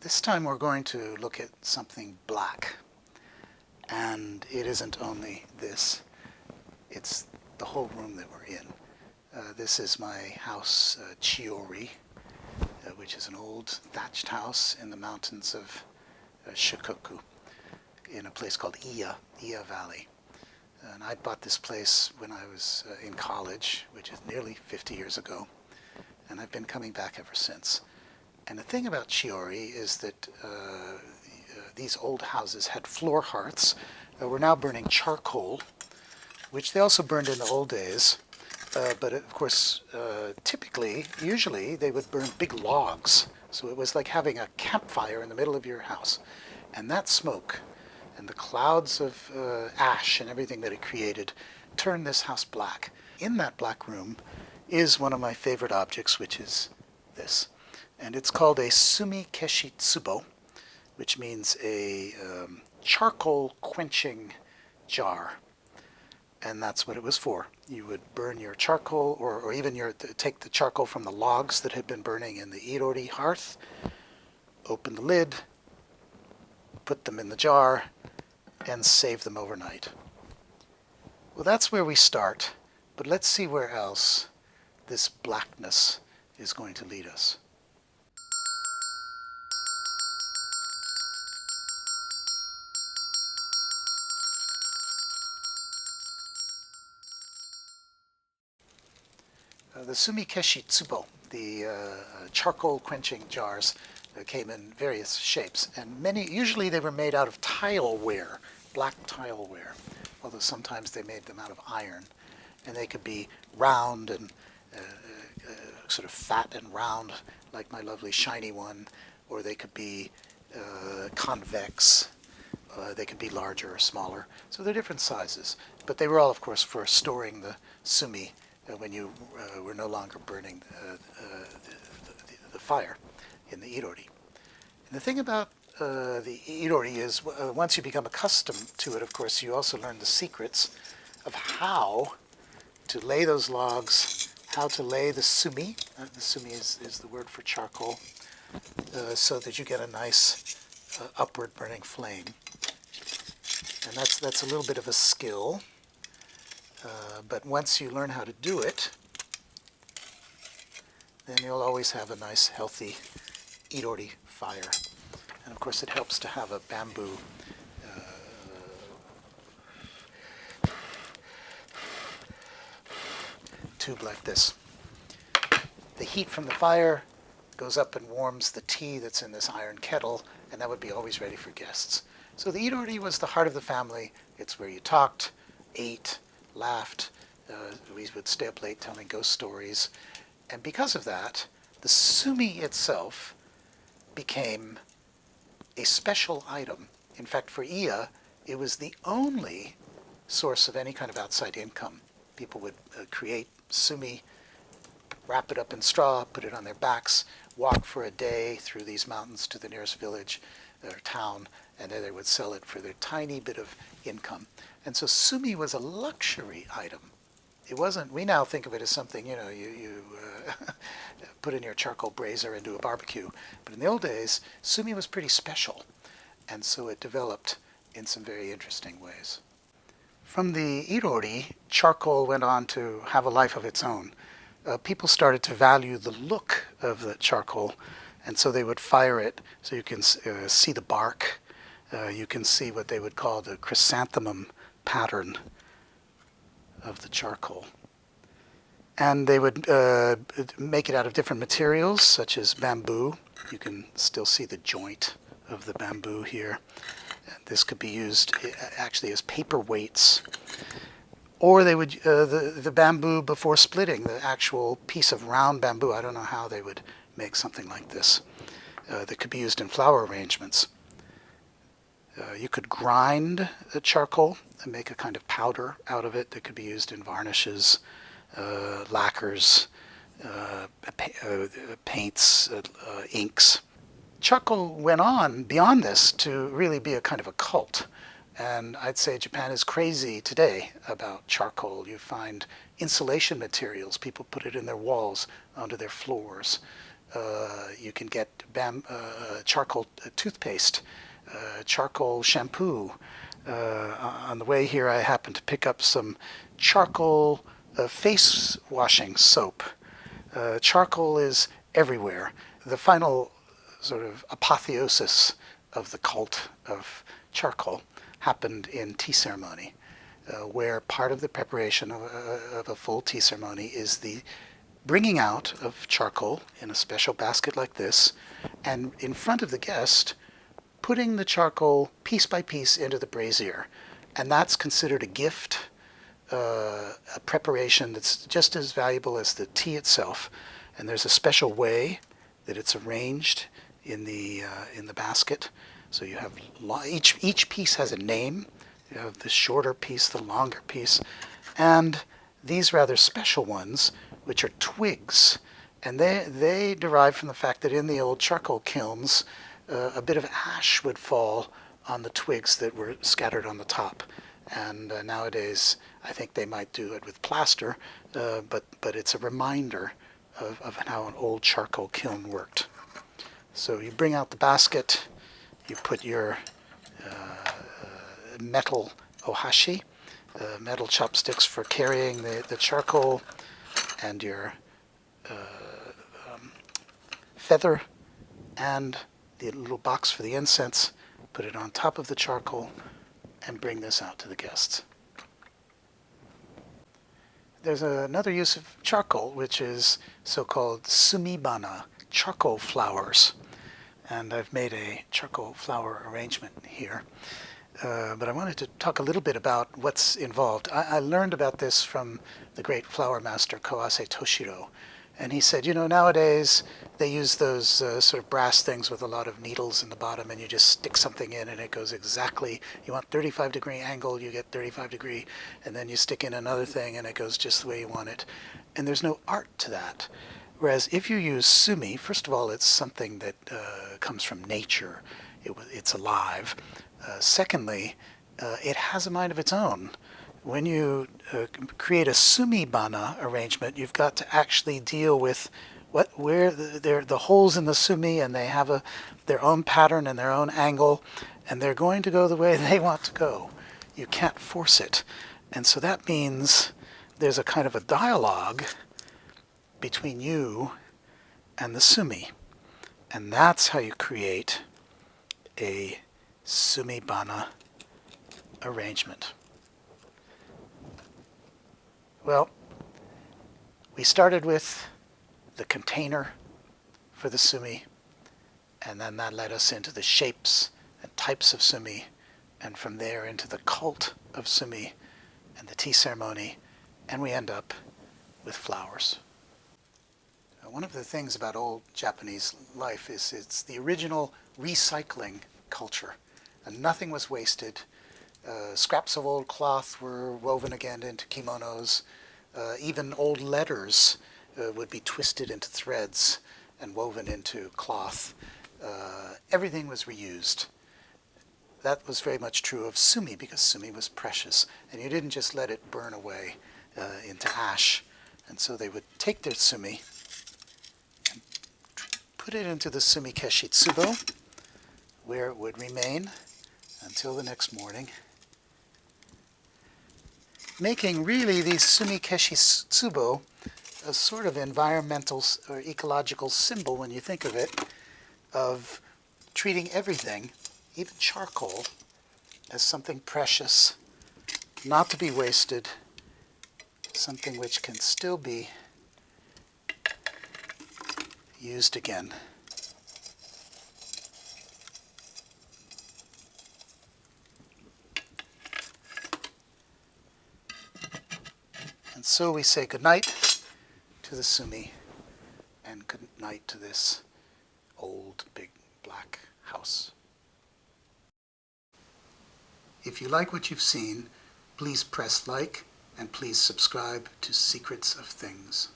This time we're going to look at something black. And it isn't only this, it's the whole room that we're in. This is my house, Chiiori, which is an old thatched house in the mountains of Shikoku, in a place called Iya Valley. And I bought this place when I was in college, which is nearly 50 years ago, and I've been coming back ever since. And the thing about Chiiori is that these old houses had floor hearths. We're now burning charcoal, which they also burned in the old days. But of course, usually, they would burn big logs. So it was like having a campfire in the middle of your house. And that smoke and the clouds of ash and everything that it created turned this house black. In that black room is one of my favorite objects, which is this. And it's called a sumikeshi-tsubo, which means a charcoal quenching jar. And that's what it was for. You would burn your charcoal, or even take the charcoal from the logs that had been burning in the Chiiori hearth, open the lid, put them in the jar, and save them overnight. Well, that's where we start, but let's see where else this blackness is going to lead us. The sumikeshi-tsubo, the charcoal quenching jars, came in various shapes, and usually they were made out of tileware, black tileware, although sometimes they made them out of iron. And they could be round and sort of fat and round, like my lovely shiny one, or they could be convex. They could be larger or smaller. So they're different sizes, but they were all, of course, for storing the sumi when you were no longer burning the fire in the Chiiori. And the thing about the Chiiori is once you become accustomed to it, of course, you also learn the secrets of how to lay those logs, how to lay the sumi. The sumi is the word for charcoal, so that you get a nice upward burning flame. And that's a little bit of a skill. But once you learn how to do it, then you'll always have a nice, healthy Chiiori fire. And of course, it helps to have a bamboo tube like this. The heat from the fire goes up and warms the tea that's in this iron kettle, and that would be always ready for guests. So the Chiiori was the heart of the family. It's where you talked, ate, laughed. We would stay up late telling ghost stories. And because of that, the sumi itself became a special item. In fact, for Iya, it was the only source of any kind of outside income. People would create sumi, wrap it up in straw, put it on their backs, walk for a day through these mountains to the nearest village or town, and then they would sell it for their tiny bit of income. And so sumi was a luxury item. It wasn't, we now think of it as something, you put in your charcoal brazier and do a barbecue. But in the old days, sumi was pretty special. And so it developed in some very interesting ways. From the Chiiori, charcoal went on to have a life of its own. People started to value the look of the charcoal, and so they would fire it so you can see the bark. You can see what they would call the chrysanthemum pattern of the charcoal. And they would make it out of different materials, such as bamboo. You can still see the joint of the bamboo here. This could be used actually as paperweights. Or they would, the bamboo before splitting, the actual piece of round bamboo, I don't know how they would make something like this, that could be used in flower arrangements. You could grind the charcoal and make a kind of powder out of it that could be used in varnishes, lacquers, paints, inks. Charcoal went on beyond this to really be a kind of a cult. And I'd say Japan is crazy today about charcoal. You find insulation materials. People put it in their walls, onto their floors. You can get charcoal toothpaste, charcoal shampoo. On the way here, I happened to pick up some charcoal face washing soap. Charcoal is everywhere. The final sort of apotheosis of the cult of charcoal happened in tea ceremony, where part of the preparation of a full tea ceremony is the bringing out of charcoal in a special basket like this, and in front of the guest, putting the charcoal piece by piece into the brazier. And that's considered a gift, a preparation that's just as valuable as the tea itself. And there's a special way that it's arranged in the basket. So you have each piece has a name. You have the shorter piece, the longer piece, and these rather special ones, which are twigs, and they derive from the fact that in the old charcoal kilns, a bit of ash would fall on the twigs that were scattered on the top. And nowadays, I think they might do it with plaster, but it's a reminder of how an old charcoal kiln worked. So you bring out the basket, you put your metal ohashi, metal chopsticks for carrying the charcoal, and your feather, and the little box for the incense. Put it on top of the charcoal and bring this out to the guests. There's another use of charcoal, which is so-called sumibana, charcoal flowers. And I've made a charcoal flower arrangement here. But I wanted to talk a little bit about what's involved. I learned about this from the great flower master Kawase Toshiro. And he said, nowadays they use those sort of brass things with a lot of needles in the bottom, and you just stick something in and it goes exactly, you want 35-degree angle, you get 35-degree, and then you stick in another thing and it goes just the way you want it. And there's no art to that. Whereas if you use sumi, first of all, it's something that comes from nature. It's alive. Secondly, it has a mind of its own. When you create a sumibana arrangement, you've got to actually deal with where the holes in the sumi, and they have their own pattern and their own angle, and they're going to go the way they want to go. You can't force it. And so that means there's a kind of a dialogue between you and the sumi. And that's how you create a sumibana arrangement. Well, we started with the container for the sumi, and then that led us into the shapes and types of sumi, and from there into the cult of sumi and the tea ceremony, and we end up with flowers. One of the things about old Japanese life is it's the original recycling culture, and nothing was wasted. Scraps of old cloth were woven again into kimonos. Even old letters would be twisted into threads and woven into cloth. Everything was reused. That was very much true of sumi, because sumi was precious, and you didn't just let it burn away into ash. And so they would take their sumi and put it into the sumikeshi-tsubo, where it would remain until the next morning, making really these sumikeshi-tsubo a sort of environmental or ecological symbol, when you think of it, of treating everything, even charcoal, as something precious, not to be wasted, something which can still be used again. And so we say goodnight to the sumi, and good night to this old big black house. If you like what you've seen, please press like, and please subscribe to Secrets of Things.